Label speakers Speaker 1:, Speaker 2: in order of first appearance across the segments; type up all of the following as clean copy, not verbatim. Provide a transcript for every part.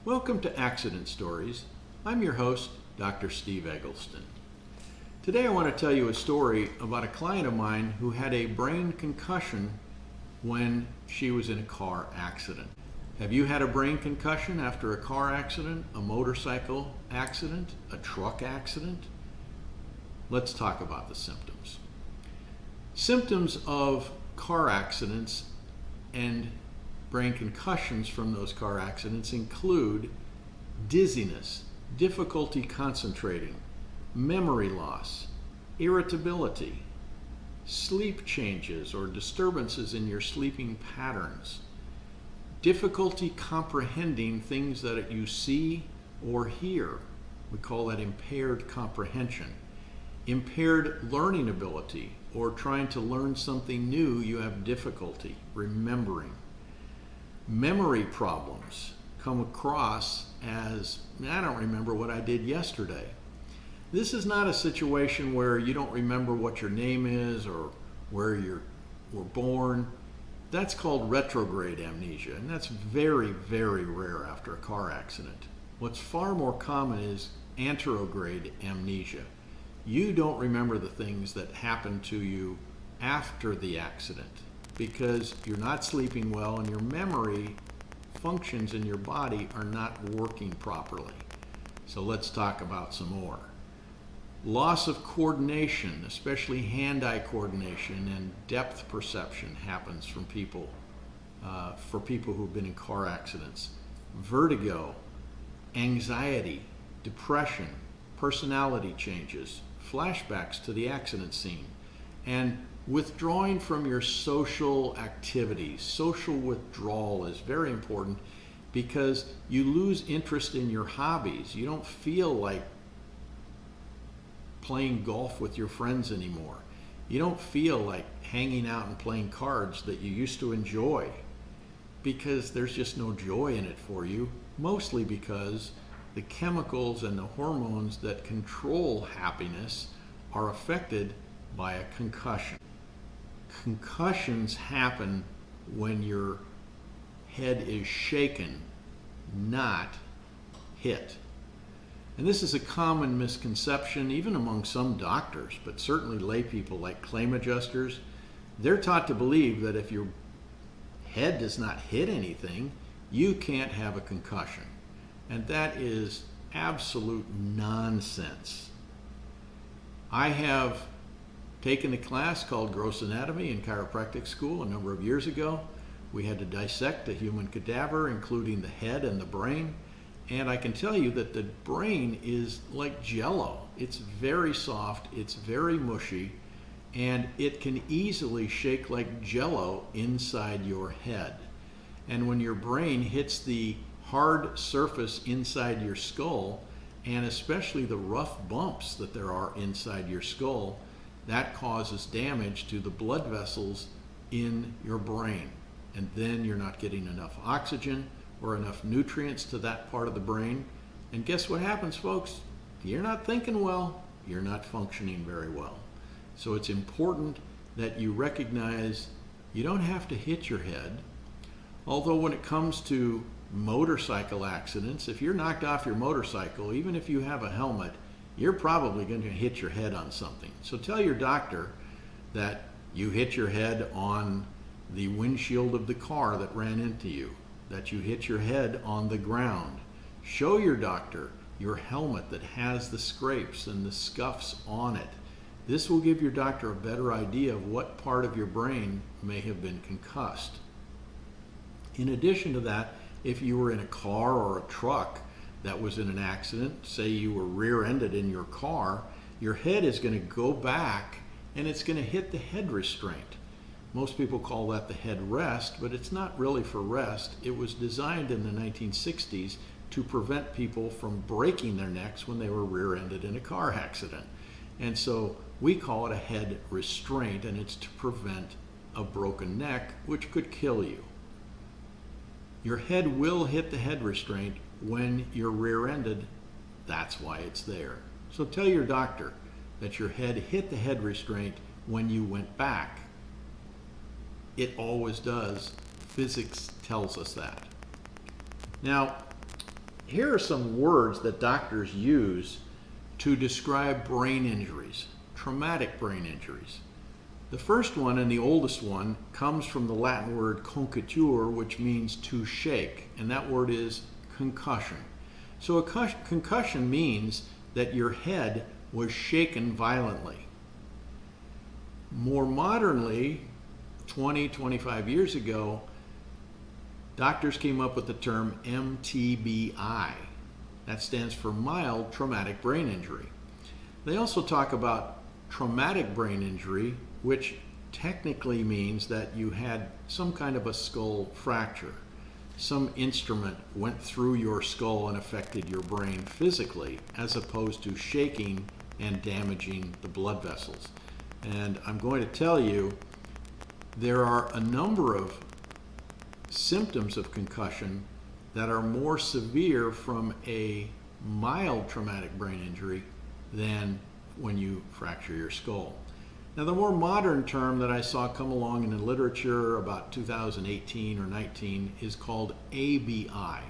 Speaker 1: Welcome to Accident Stories. I'm your host, Dr. Steve Eggleston. Today I want to tell you a story about a client of mine who had a brain concussion when she was in a car accident. Have you had a brain concussion after a car accident, a motorcycle accident, a truck accident? Let's talk about the symptoms. Symptoms of car accidents and brain concussions from those car accidents include dizziness, difficulty concentrating, memory loss, irritability, sleep changes or disturbances in your sleeping patterns, difficulty comprehending things that you see or hear. We call that impaired comprehension. Impaired learning ability, or trying to learn something new, you have difficulty remembering. Memory problems come across as, I don't remember what I did yesterday. This is not a situation where you don't remember what your name is or where you were born. That's called retrograde amnesia, and that's very, very rare after a car accident. What's far more common is anterograde amnesia. You don't remember the things that happened to you after the accident because you're not sleeping well and your memory functions in your body are not working properly. So let's talk about some more. Loss of coordination, especially hand-eye coordination and depth perception, happens from people for people who've been in car accidents. Vertigo, anxiety, depression, personality changes, flashbacks to the accident scene, and withdrawing from your social activities. Social withdrawal is very important because you lose interest in your hobbies. You don't feel like playing golf with your friends anymore. You don't feel like hanging out and playing cards that you used to enjoy because there's just no joy in it for you, mostly because the chemicals and the hormones that control happiness are affected by a concussion. Concussions happen when your head is shaken, not hit. And this is a common misconception, even among some doctors, but certainly lay people like claim adjusters. They're taught to believe that if your head does not hit anything, you can't have a concussion. And that is absolute nonsense. I have taken a class called Gross Anatomy in chiropractic school a number of years ago. We had to dissect a human cadaver, including the head and the brain. And I can tell you that the brain is like jello. It's very soft, it's very mushy, and it can easily shake like jello inside your head. And when your brain hits the hard surface inside your skull, and especially the rough bumps that there are inside your skull, that causes damage to the blood vessels in your brain. And then you're not getting enough oxygen or enough nutrients to that part of the brain. And guess what happens, folks? If you're not thinking well, you're not functioning very well. So it's important that you recognize you don't have to hit your head. Although when it comes to motorcycle accidents, if you're knocked off your motorcycle, even if you have a helmet, you're probably going to hit your head on something. So tell your doctor that you hit your head on the windshield of the car that ran into you, that you hit your head on the ground. Show your doctor your helmet that has the scrapes and the scuffs on it. This will give your doctor a better idea of what part of your brain may have been concussed. In addition to that, if you were in a car or a truck that was in an accident, say you were rear-ended in your car, your head is going to go back and it's going to hit the head restraint. Most people call that the head rest, but it's not really for rest. It was designed in the 1960s to prevent people from breaking their necks when they were rear-ended in a car accident. And so we call it a head restraint, and it's to prevent a broken neck, which could kill you. Your head will hit the head restraint when you're rear-ended. That's why it's there. So tell your doctor that your head hit the head restraint when you went back. It always does. Physics tells us that. Now, here are some words that doctors use to describe brain injuries, traumatic brain injuries. The first one, and the oldest one, comes from the Latin word concuture, which means to shake, and that word is concussion. So a concussion means that your head was shaken violently. More modernly, 20, 25 years ago, doctors came up with the term MTBI. That stands for mild traumatic brain injury. They also talk about traumatic brain injury, which technically means that you had some kind of a skull fracture. Some instrument went through your skull and affected your brain physically, as opposed to shaking and damaging the blood vessels. And I'm going to tell you, there are a number of symptoms of concussion that are more severe from a mild traumatic brain injury than when you fracture your skull. Now, the more modern term that I saw come along in the literature about 2018 or 19 is called ABI.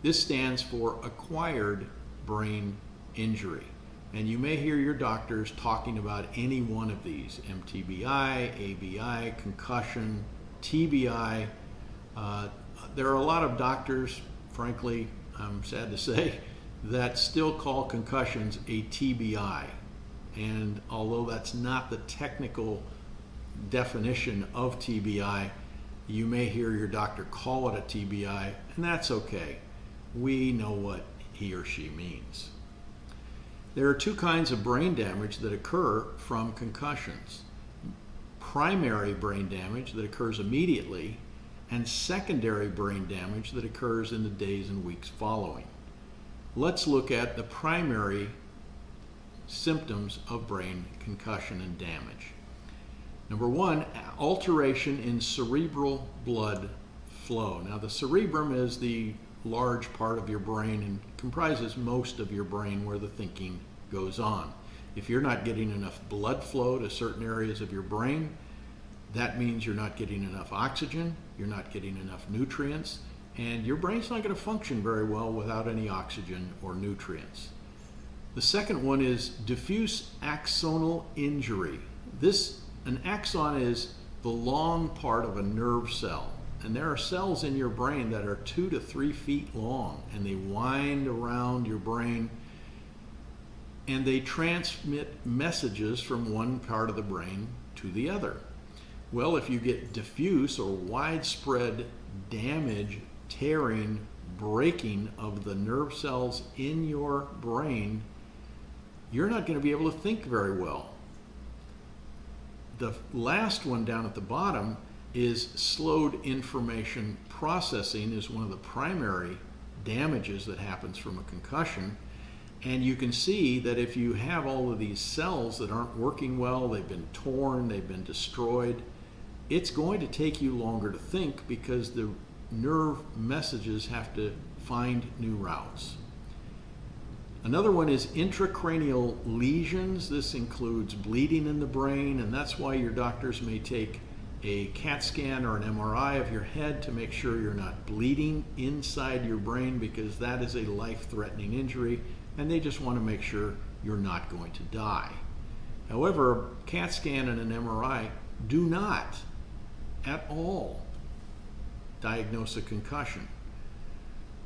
Speaker 1: This stands for acquired brain injury. And you may hear your doctors talking about any one of these: MTBI, ABI, concussion, TBI. There are a lot of doctors, frankly, I'm sad to say, that still call concussions a TBI. And although that's not the technical definition of TBI, you may hear your doctor call it a TBI, and that's okay. We know what he or she means. There are two kinds of brain damage that occur from concussions: primary brain damage that occurs immediately, and secondary brain damage that occurs in the days and weeks following. Let's look at the primary symptoms of brain concussion and damage. Number one, alteration in cerebral blood flow. Now, the cerebrum is the large part of your brain and comprises most of your brain where the thinking goes on. If you're not getting enough blood flow to certain areas of your brain, that means you're not getting enough oxygen, you're not getting enough nutrients, and your brain's not going to function very well without any oxygen or nutrients. The second one is diffuse axonal injury. An axon is the long part of a nerve cell. And there are cells in your brain that are 2 to 3 feet long, and they wind around your brain, and they transmit messages from one part of the brain to the other. Well, if you get diffuse or widespread damage, tearing, breaking of the nerve cells in your brain, you're not going to be able to think very well. The last one down at the bottom is slowed information processing is one of the primary damages that happens from a concussion. And you can see that if you have all of these cells that aren't working well, they've been torn, they've been destroyed, it's going to take you longer to think because the nerve messages have to find new routes. Another one is intracranial lesions. This includes bleeding in the brain, and that's why your doctors may take a CAT scan or an MRI of your head to make sure you're not bleeding inside your brain, because that is a life-threatening injury, and they just want to make sure you're not going to die. However, a CAT scan and an MRI do not at all diagnose a concussion.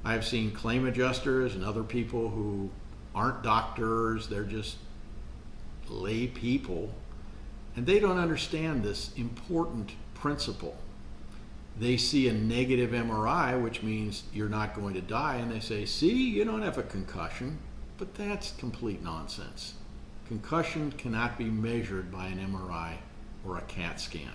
Speaker 1: I've seen claim adjusters and other people who aren't doctors, they're just lay people, and they don't understand this important principle. They see a negative MRI, which means you're not going to die, and they say, see, you don't have a concussion, but that's complete nonsense. Concussion cannot be measured by an MRI or a CAT scan.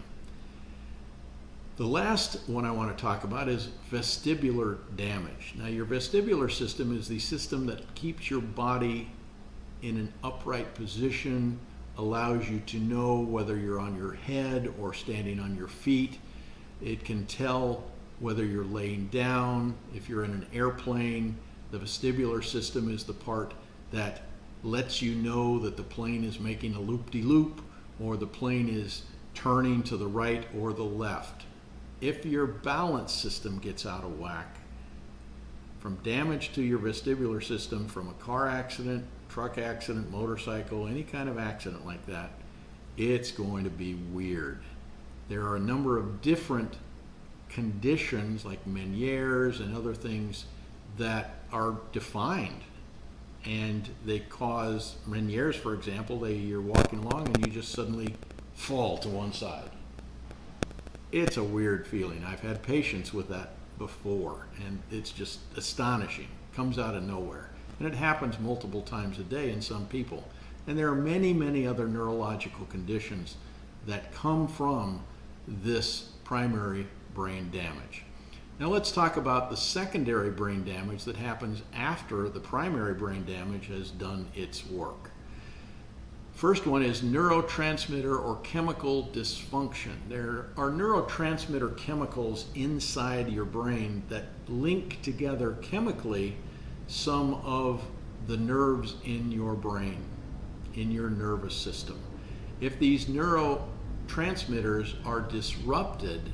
Speaker 1: The last one I want to talk about is vestibular damage. Now, your vestibular system is the system that keeps your body in an upright position, allows you to know whether you're on your head or standing on your feet. It can tell whether you're laying down. If you're in an airplane, the vestibular system is the part that lets you know that the plane is making a loop-de-loop or the plane is turning to the right or the left. If your balance system gets out of whack, from damage to your vestibular system from a car accident, truck accident, motorcycle, any kind of accident like that, it's going to be weird. There are a number of different conditions like Meniere's and other things that are defined, and they cause Meniere's, for example. You're walking along and you just suddenly fall to one side. It's a weird feeling. I've had patients with that before, and it's just astonishing. It comes out of nowhere, and it happens multiple times a day in some people. And there are many, many other neurological conditions that come from this primary brain damage. Now let's talk about the secondary brain damage that happens after the primary brain damage has done its work. First one is neurotransmitter or chemical dysfunction. There are neurotransmitter chemicals inside your brain that link together chemically some of the nerves in your brain, in your nervous system. If these neurotransmitters are disrupted,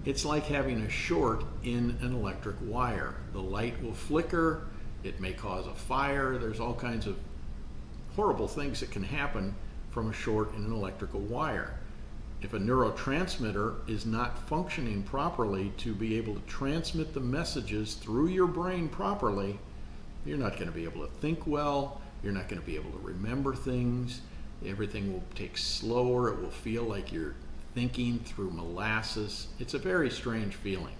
Speaker 1: it's like having a short in an electric wire. The light will flicker, it may cause a fire. There's all kinds of horrible things that can happen from a short in an electrical wire. If a neurotransmitter is not functioning properly to be able to transmit the messages through your brain properly, you're not going to be able to think well, you're not going to be able to remember things, everything will take slower, it will feel like you're thinking through molasses. It's a very strange feeling.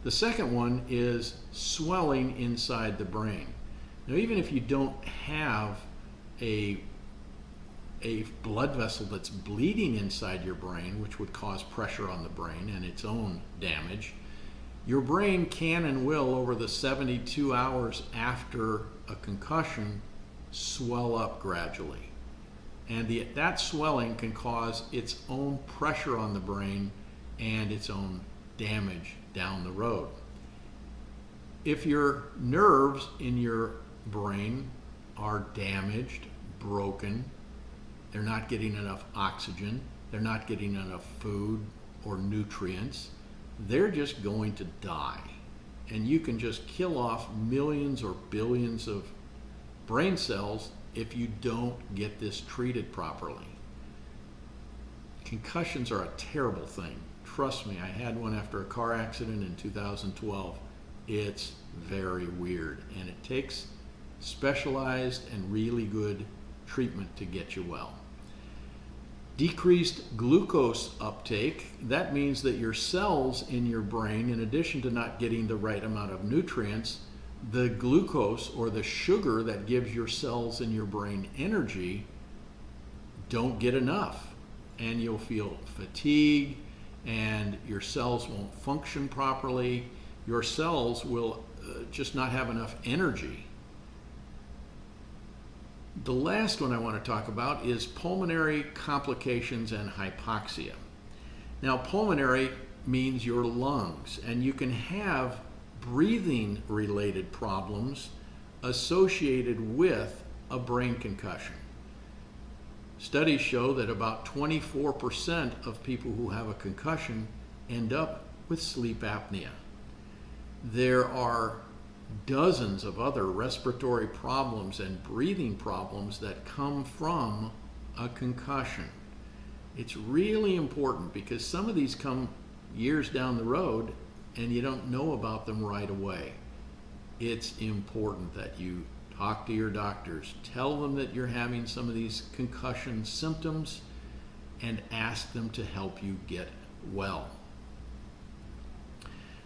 Speaker 1: The second one is swelling inside the brain. Now, even if you don't have a blood vessel that's bleeding inside your brain, which would cause pressure on the brain and its own damage, your brain can and will, over the 72 hours after a concussion, swell up gradually. And that swelling can cause its own pressure on the brain and its own damage down the road. If your nerves in your brain are damaged, broken, they're not getting enough oxygen, they're not getting enough food or nutrients, they're just going to die. And you can just kill off millions or billions of brain cells if you don't get this treated properly. Concussions are a terrible thing. Trust me, I had one after a car accident in 2012. It's very weird, and it takes specialized and really good treatment to get you well. Decreased glucose uptake, that means that your cells in your brain, in addition to not getting the right amount of nutrients, the glucose or the sugar that gives your cells in your brain energy don't get enough, and you'll feel fatigue and your cells won't function properly. Your cells will just not have enough energy. The last one I want to talk about is pulmonary complications and hypoxia. Now, pulmonary means your lungs, and you can have breathing related problems associated with a brain concussion. Studies show that about 24% of people who have a concussion end up with sleep apnea. There are dozens of other respiratory problems and breathing problems that come from a concussion. It's really important because some of these come years down the road and you don't know about them right away. It's important that you talk to your doctors, tell them that you're having some of these concussion symptoms, and ask them to help you get well.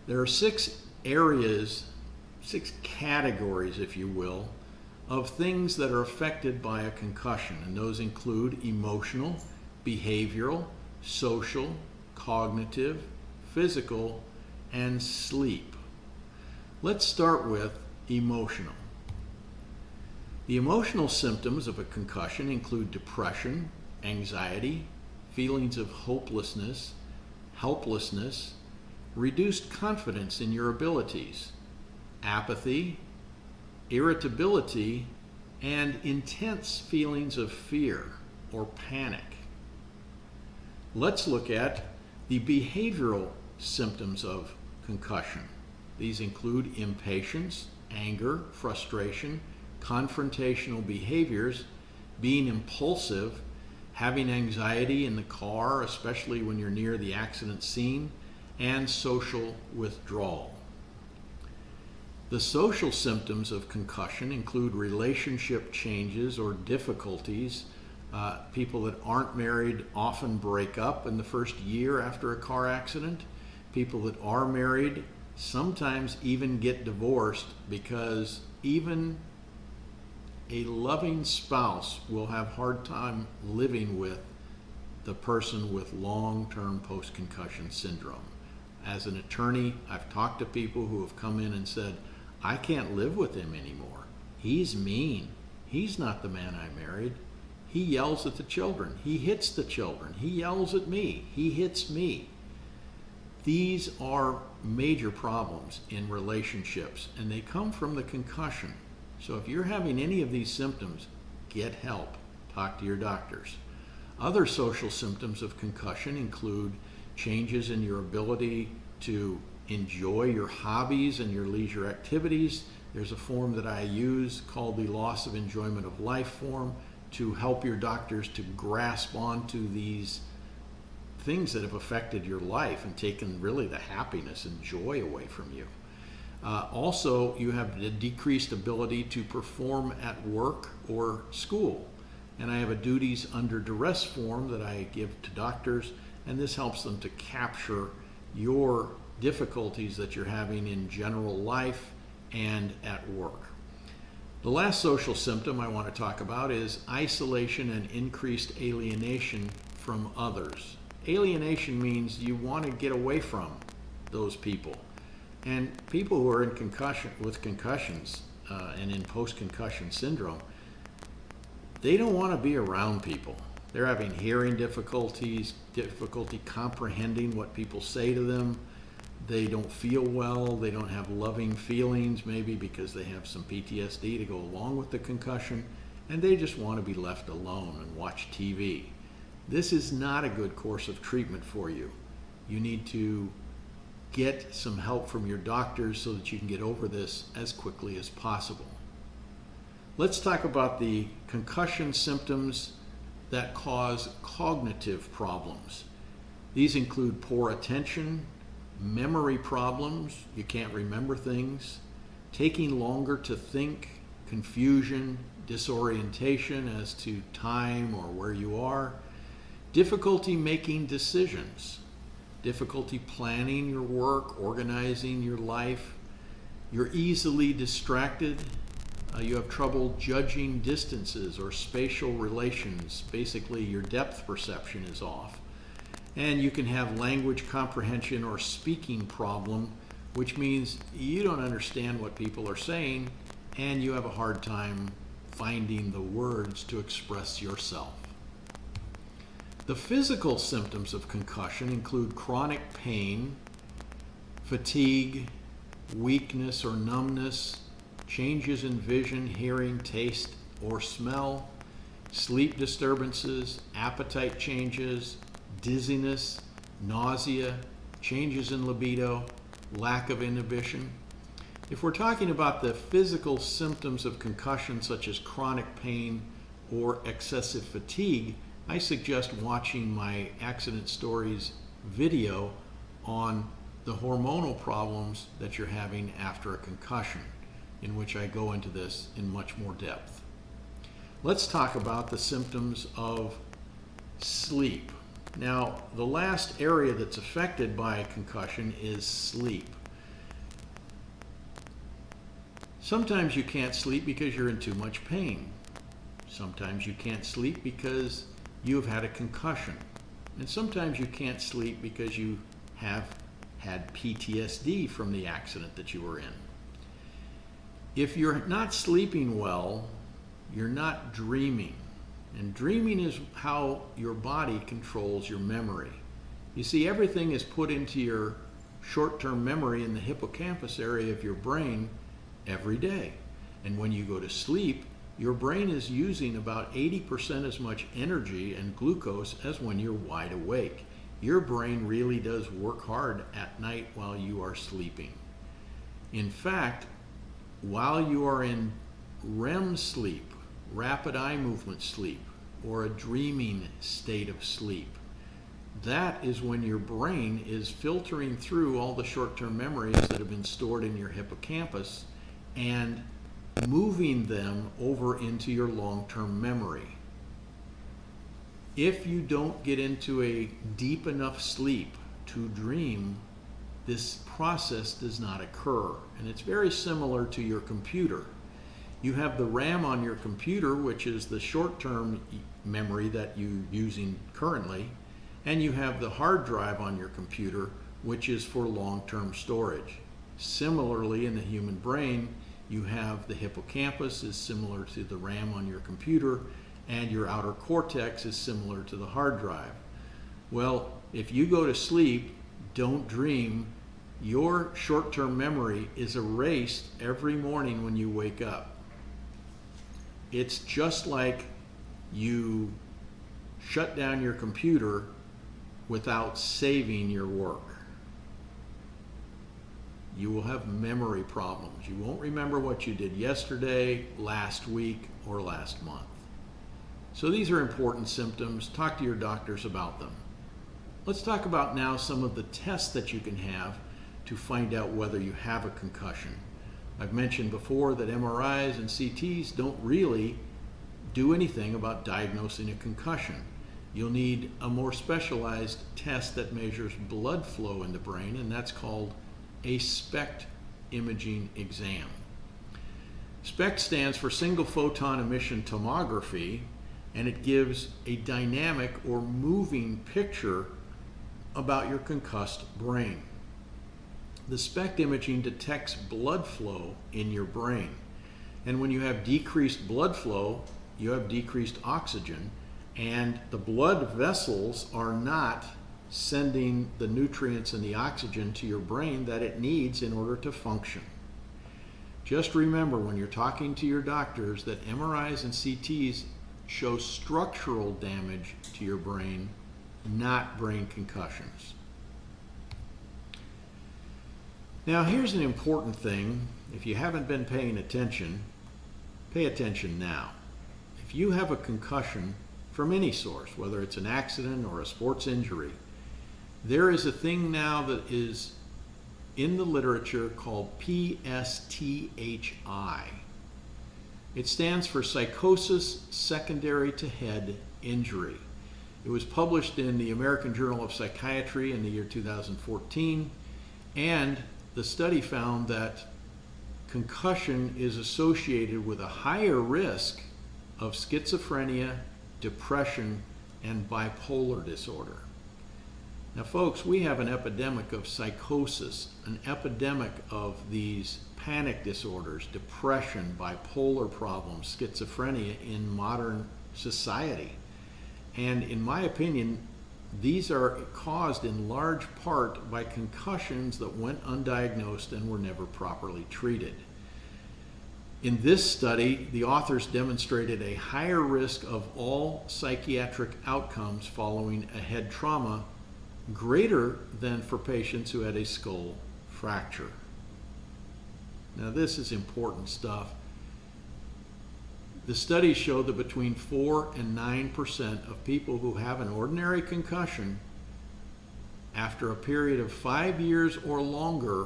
Speaker 1: There are 6 areas, 6 categories, if you will, of things that are affected by a concussion, and those include emotional, behavioral, social, cognitive, physical, and sleep. Let's start with emotional. The emotional symptoms of a concussion include depression, anxiety, feelings of hopelessness, helplessness, reduced confidence in your abilities, apathy, irritability, and intense feelings of fear or panic. Let's look at the behavioral symptoms of concussion. These include impatience, anger, frustration, confrontational behaviors, being impulsive, having anxiety in the car, especially when you're near the accident scene, and social withdrawal. The social symptoms of concussion include relationship changes or difficulties. People that aren't married often break up in the first year after a car accident. People that are married sometimes even get divorced because even a loving spouse will have a hard time living with the person with long-term post-concussion syndrome. As an attorney, I've talked to people who have come in and said, I can't live with him anymore. He's mean. He's not the man I married. He yells at the children. He hits the children. He yells at me. He hits me. These are major problems in relationships, and they come from the concussion. So if you're having any of these symptoms, get help. Talk to your doctors. Other social symptoms of concussion include changes in your ability to enjoy your hobbies and your leisure activities. There's a form that I use called the loss of enjoyment of life form to help your doctors to grasp onto these things that have affected your life and taken really the happiness and joy away from you. Also, you have a decreased ability to perform at work or school. And I have a duties under duress form that I give to doctors, and this helps them to capture your difficulties that you're having in general life and at work. The last social symptom I want to talk about is isolation and increased alienation from others. Alienation means you want to get away from those people. And people who are in concussions and in post-concussion syndrome, they don't want to be around people. They're having hearing difficulties, difficulty comprehending what people say to them. They don't feel well. They don't have loving feelings, maybe because they have some PTSD to go along with the concussion, and they just want to be left alone and watch TV. This is not a good course of treatment for you. You need to get some help from your doctors so that you can get over this as quickly as possible. Let's talk about the concussion symptoms that cause cognitive problems. These include poor attention, memory problems, you can't remember things, taking longer to think, confusion, disorientation as to time or where you are, difficulty making decisions, difficulty planning your work, organizing your life, you're easily distracted, you have trouble judging distances or spatial relations. Basically, your depth perception is off. And you can have language comprehension or speaking problem, which means you don't understand what people are saying and you have a hard time finding the words to express yourself. The physical symptoms of concussion include chronic pain, fatigue, weakness or numbness, changes in vision, hearing, taste, or smell, sleep disturbances, appetite changes, dizziness, nausea, changes in libido, lack of inhibition. If we're talking about the physical symptoms of concussion, such as chronic pain or excessive fatigue, I suggest watching my Accident Stories video on the hormonal problems that you're having after a concussion, in which I go into this in much more depth. Let's talk about the symptoms of sleep. Now, the last area that's affected by concussion is sleep. Sometimes you can't sleep because you're in too much pain. Sometimes you can't sleep because you've had a concussion. And sometimes you can't sleep because you have had PTSD from the accident that you were in. If you're not sleeping well, you're not dreaming. And dreaming is how your body controls your memory. You see, everything is put into your short-term memory in the hippocampus area of your brain every day. And when you go to sleep, your brain is using about 80% as much energy and glucose as when you're wide awake. Your brain really does work hard at night while you are sleeping. In fact, while you are in REM sleep, rapid eye movement sleep, or a dreaming state of sleep, that is when your brain is filtering through all the short-term memories that have been stored in your hippocampus and moving them over into your long-term memory. If you don't get into a deep enough sleep to dream, this process does not occur. And it's very similar to your computer. You have the RAM on your computer, which is the short-term memory that you're using currently, and you have the hard drive on your computer, which is for long-term storage. Similarly, in the human brain, you have the hippocampus is similar to the RAM on your computer, and your outer cortex is similar to the hard drive. Well, if you go to sleep, don't dream, your short-term memory is erased every morning when you wake up. It's just like you shut down your computer without saving your work. You will have memory problems. You won't remember what you did yesterday, last week, or last month. So these are important symptoms. Talk to your doctors about them. Let's talk about now some of the tests that you can have to find out whether you have a concussion. I've mentioned before that MRIs and CTs don't really do anything about diagnosing a concussion. You'll need a more specialized test that measures blood flow in the brain, and that's called a SPECT imaging exam. SPECT stands for single photon emission tomography, and it gives a dynamic or moving picture about your concussed brain. The SPECT imaging detects blood flow in your brain. And when you have decreased blood flow, you have decreased oxygen, and the blood vessels are not sending the nutrients and the oxygen to your brain that it needs in order to function. Just remember when you're talking to your doctors that MRIs and CTs show structural damage to your brain, not brain concussions. Now here's an important thing. If you haven't been paying attention, pay attention now. If you have a concussion from any source, whether it's an accident or a sports injury, there is a thing now that is in the literature called PSTHI. It stands for Psychosis Secondary to Head Injury. It was published in the American Journal of Psychiatry in the year 2014, and the study found that concussion is associated with a higher risk of schizophrenia, depression, and bipolar disorder. Now folks, we have an epidemic of psychosis, an epidemic of these panic disorders, depression, bipolar problems, schizophrenia in modern society. And in my opinion, these are caused in large part by concussions that went undiagnosed and were never properly treated. In this study, the authors demonstrated a higher risk of all psychiatric outcomes following a head trauma, greater than for patients who had a skull fracture. Now this is important stuff. The studies show that between 4 and 9% of people who have an ordinary concussion after a period of 5 years or longer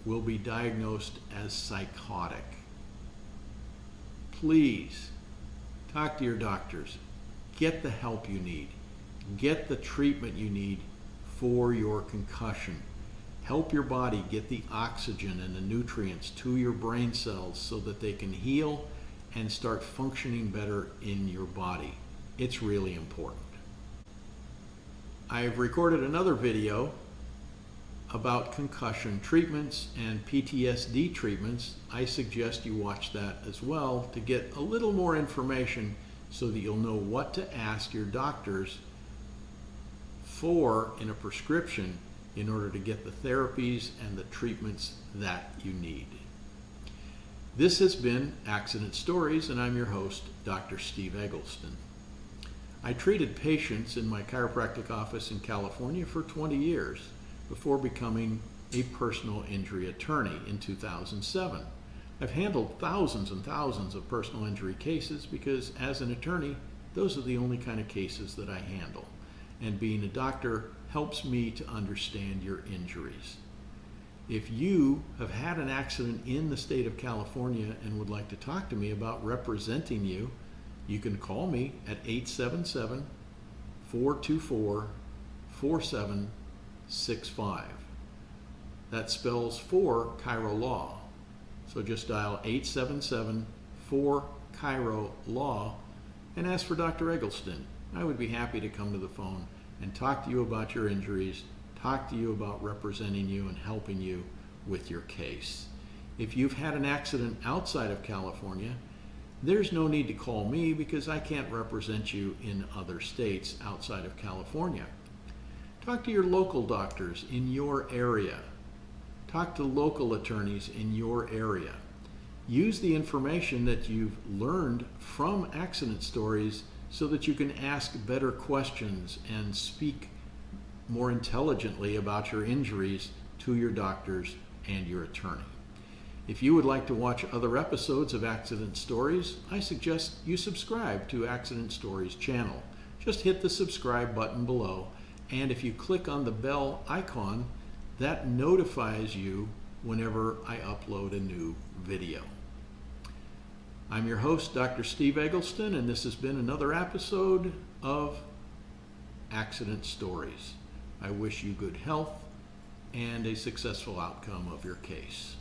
Speaker 1: will be diagnosed as psychotic. Please talk to your doctors. Get the help you need. Get the treatment you need for your concussion. Help your body get the oxygen and the nutrients to your brain cells so that they can heal and start functioning better in your body. It's really important. I've recorded another video about concussion treatments and PTSD treatments. I suggest you watch that as well to get a little more information so that you'll know what to ask your doctors for in a prescription in order to get the therapies and the treatments that you need. This has been Accident Stories, and I'm your host, Dr. Steve Eggleston. I treated patients in my chiropractic office in California for 20 years before becoming a personal injury attorney in 2007. I've handled thousands and thousands of personal injury cases because as an attorney, those are the only kind of cases that I handle. And being a doctor helps me to understand your injuries. If you have had an accident in the state of California and would like to talk to me about representing you, you can call me at 877-424-4765. That spells for Cairo Law. So just dial 877-4-CAIRO-LAW and ask for Dr. Eggleston. I would be happy to come to the phone and talk to you about your injuries, talk to you about representing you and helping you with your case. If you've had an accident outside of California, there's no need to call me because I can't represent you in other states outside of California. Talk to your local doctors in your area. Talk to local attorneys in your area. Use the information that you've learned from accident stories so that you can ask better questions and speak more intelligently about your injuries to your doctors and your attorney. If you would like to watch other episodes of Accident Stories, I suggest you subscribe to Accident Stories channel. Just hit the subscribe button below, and if you click on the bell icon, that notifies you whenever I upload a new video. I'm your host, Dr. Steve Eggleston, and this has been another episode of Accident Stories. I wish you good health and a successful outcome of your case.